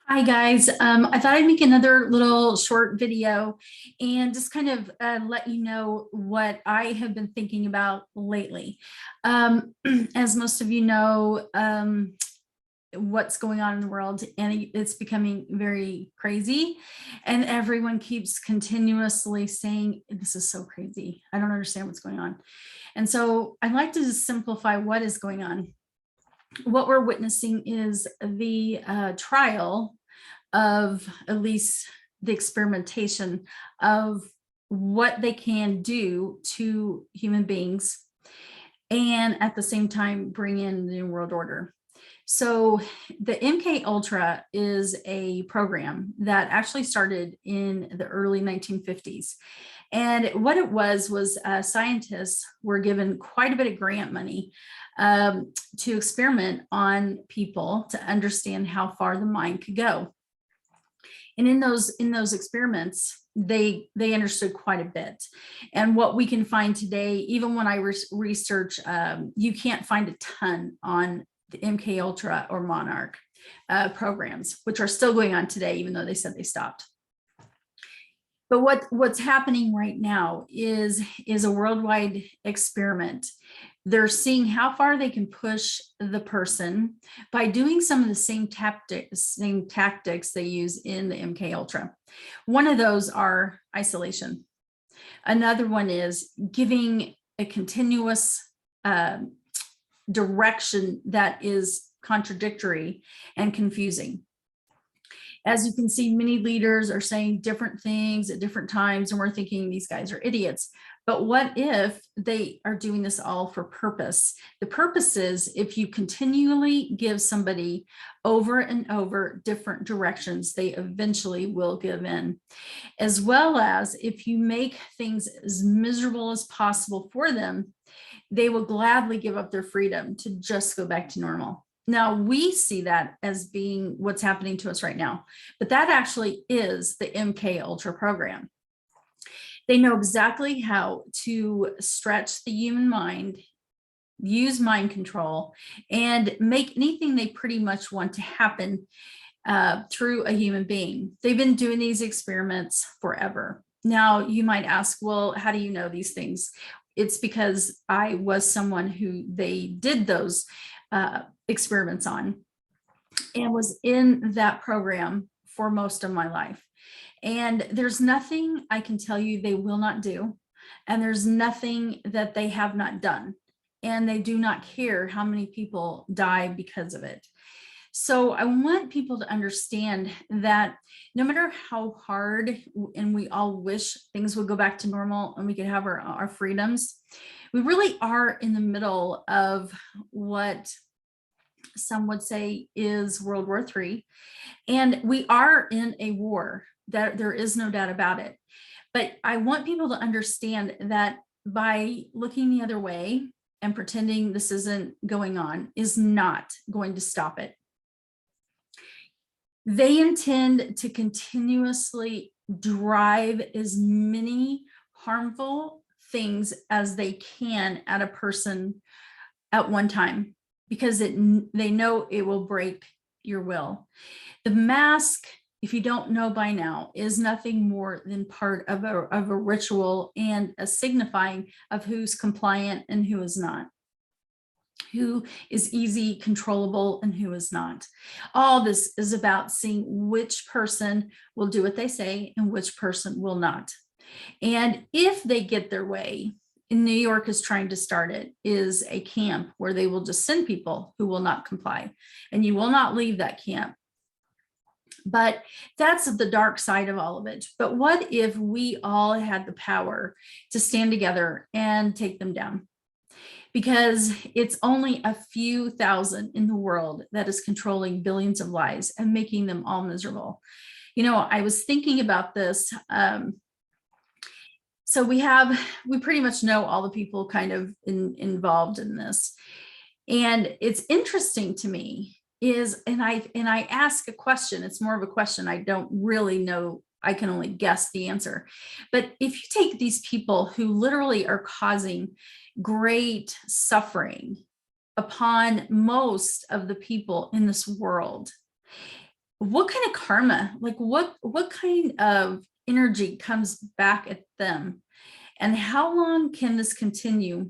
Hi guys, I thought I'd make another little short video and just kind of let you know what I have been thinking about lately. As most of you know, what's going on in the world, and it's becoming very crazy, and everyone keeps continuously saying, this is so crazy. I don't understand what's going on. And so I'd like to just simplify what is going on. What we're witnessing is the trial of at least the experimentation of what they can do to human beings, and at the same time bring in the new world order. So the MK Ultra is a program that actually started in the early 1950s. And what it was scientists were given quite a bit of grant money to experiment on people to understand how far the mind could go. And in those experiments, they understood quite a bit. And what we can find today, even when I research, you can't find a ton on the MK Ultra or Monarch programs, which are still going on today, even though they said they stopped. But what's happening right now is a worldwide experiment. They're seeing how far they can push the person by doing some of the same tactics they use in the MK Ultra. One of those are isolation. Another one is giving a continuous direction that is contradictory and confusing. As you can see, many leaders are saying different things at different times, and we're thinking these guys are idiots. But what if they are doing this all for purpose? The purpose is, if you continually give somebody over and over different directions, they eventually will give in. As well as, if you make things as miserable as possible for them, they will gladly give up their freedom to just go back to normal. Now, we see that as being what's happening to us right now, but that actually is the MK Ultra program. They know exactly how to stretch the human mind, use mind control, and make anything they pretty much want to happen through a human being. They've been doing these experiments forever. Now, you might ask, well, how do you know these things? It's because I was someone who they did those experiments on and was in that program for most of my life. And there's nothing I can tell you they will not do. And there's nothing that they have not done. And they do not care how many people die because of it. So I want people to understand that no matter how hard, and we all wish things would go back to normal and we could have our freedoms, we really are in the middle of what some would say is World War III. And we are in a war, that there is no doubt about it. But I want people to understand that by looking the other way and pretending this isn't going on is not going to stop it. They intend to continuously drive as many harmful things as they can at a person at one time, because they know it will break your will. The mask, if you don't know by now, is nothing more than part of a ritual and a signifying of who's compliant and who is not, who is easy controllable and who is not. All this is about seeing which person will do what they say and which person will not. And if they get their way, in New York is trying to start it, is a camp where they will just send people who will not comply, and you will not leave that camp. But that's the dark side of all of it. But what if we all had the power to stand together and take them down? Because it's only a few thousand in the world that is controlling billions of lives and making them all miserable. You know, I was thinking about this. So we pretty much know all the people kind of involved in this. And it's interesting to me is, and I ask a question, it's more of a question, I don't really know, I can only guess the answer. But if you take these people who literally are causing great suffering upon most of the people in this world, what kind of karma, like what kind of energy comes back at them? And how long can this continue?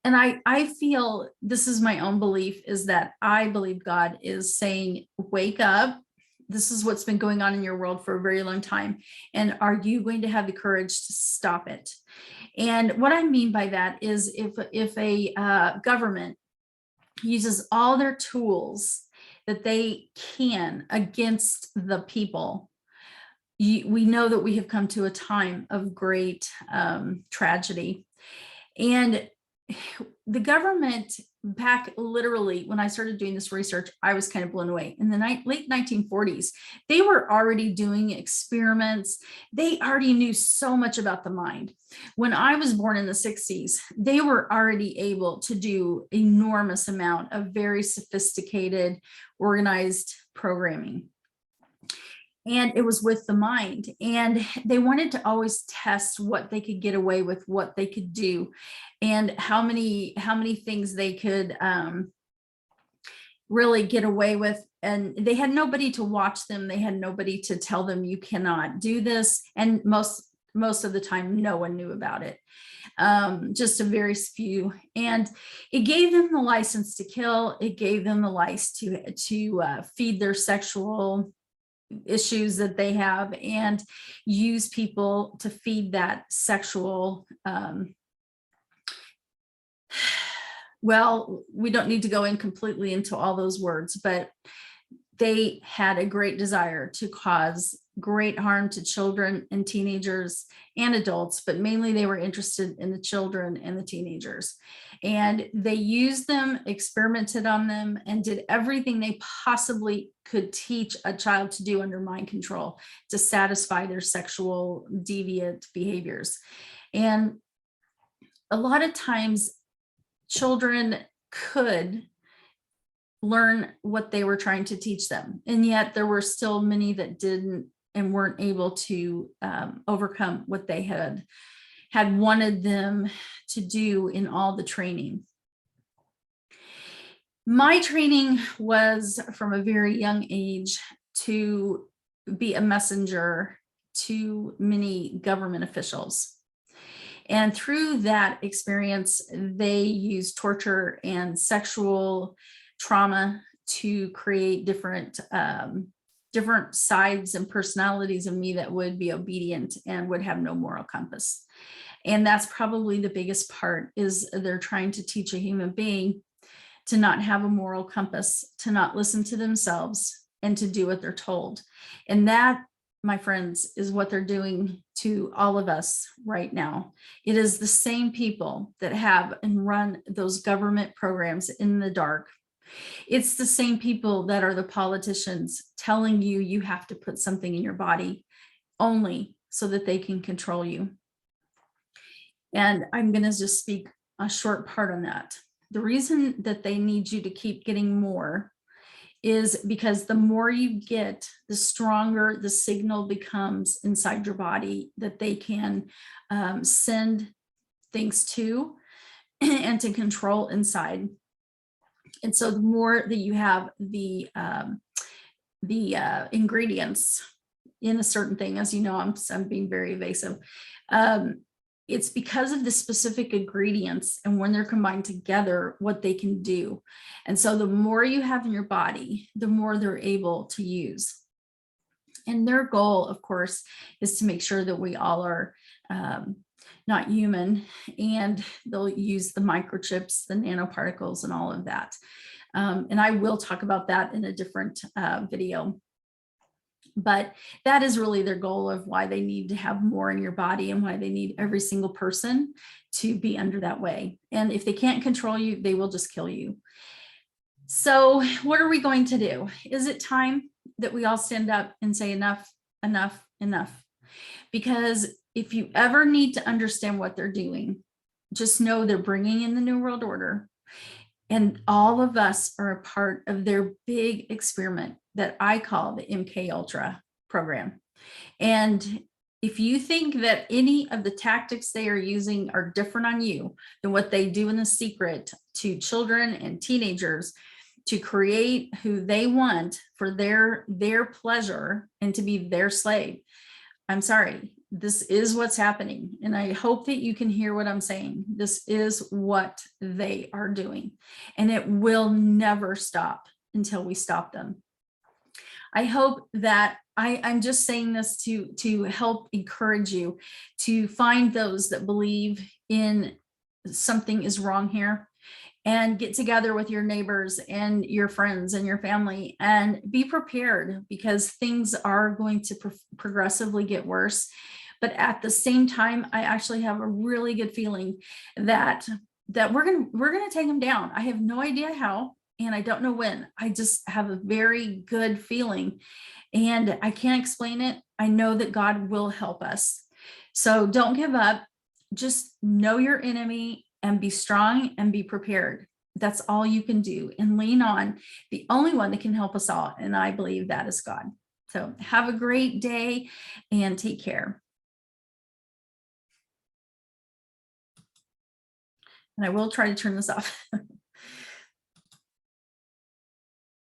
And I feel, this is my own belief, is that I believe God is saying, wake up. This is what's been going on in your world for a very long time. And are you going to have the courage to stop it? And what I mean by that is, if a government uses all their tools that they can against the people, we know that we have come to a time of great tragedy. And the government, back literally when I started doing this research, I was kind of blown away. In the late 1940s, they were already doing experiments. They already knew so much about the mind. When I was born in the 60s, they were already able to do enormous amount of very sophisticated, organized programming. And it was with the mind, and they wanted to always test what they could get away with, what they could do, and how many things they could really get away with. And they had nobody to watch them. They had nobody to tell them, you cannot do this. And most of the time, no one knew about it. Just a very few. And it gave them the license to kill. It gave them the license to feed their sexual issues that they have, and use people to feed that sexual well, we don't need to go in completely into all those words, but they had a great desire to cause great harm to children and teenagers and adults, but mainly they were interested in the children and the teenagers. And they used them, experimented on them, and did everything they possibly could teach a child to do under mind control to satisfy their sexual deviant behaviors. And a lot of times children could learn what they were trying to teach them, and yet there were still many that didn't and weren't able to overcome what they had wanted them to do in all the training. My training was from a very young age to be a messenger to many government officials. And through that experience, they used torture and sexual trauma to create different sides and personalities of me that would be obedient and would have no moral compass. And that's probably the biggest part, is they're trying to teach a human being to not have a moral compass, to not listen to themselves, and to do what they're told. And that, my friends, is what they're doing to all of us right now. It is the same people that have and run those government programs in the dark. It's the same people that are the politicians telling you you have to put something in your body only so that they can control you. And I'm going to just speak a short part on that. The reason that they need you to keep getting more is because the more you get, the stronger the signal becomes inside your body that they can send things to and to control inside. And so the more that you have the ingredients in a certain thing, as you know, I'm being very evasive. It's because of the specific ingredients and when they're combined together, what they can do. And so the more you have in your body, the more they're able to use. And their goal, of course, is to make sure that we all are not human, and they'll use the microchips, the nanoparticles, and all of that. And I will talk about that in a different video. But that is really their goal of why they need to have more in your body, and why they need every single person to be under that way. And if they can't control you, they will just kill you. So what are we going to do? Is it time that we all stand up and say enough, enough, enough? Because if you ever need to understand what they're doing, just know they're bringing in the New World Order. And all of us are a part of their big experiment that I call the MK Ultra program. And if you think that any of the tactics they are using are different on you than what they do in the secret to children and teenagers, to create who they want for their pleasure and to be their slave. I'm sorry, this is what's happening. And I hope that you can hear what I'm saying. This is what they are doing, and it will never stop until we stop them. I hope that I'm just saying this to help encourage you to find those that believe in something is wrong here, and get together with your neighbors and your friends and your family and be prepared, because things are going to progressively get worse. But at the same time, I actually have a really good feeling that we're gonna take them down. I have no idea how, and I don't know when. I just have a very good feeling, and I can't explain it. I know that God will help us. So don't give up. Just know your enemy and be strong and be prepared. That's all you can do, and lean on the only one that can help us all. And I believe that is God. So have a great day and take care. And I will try to turn this off.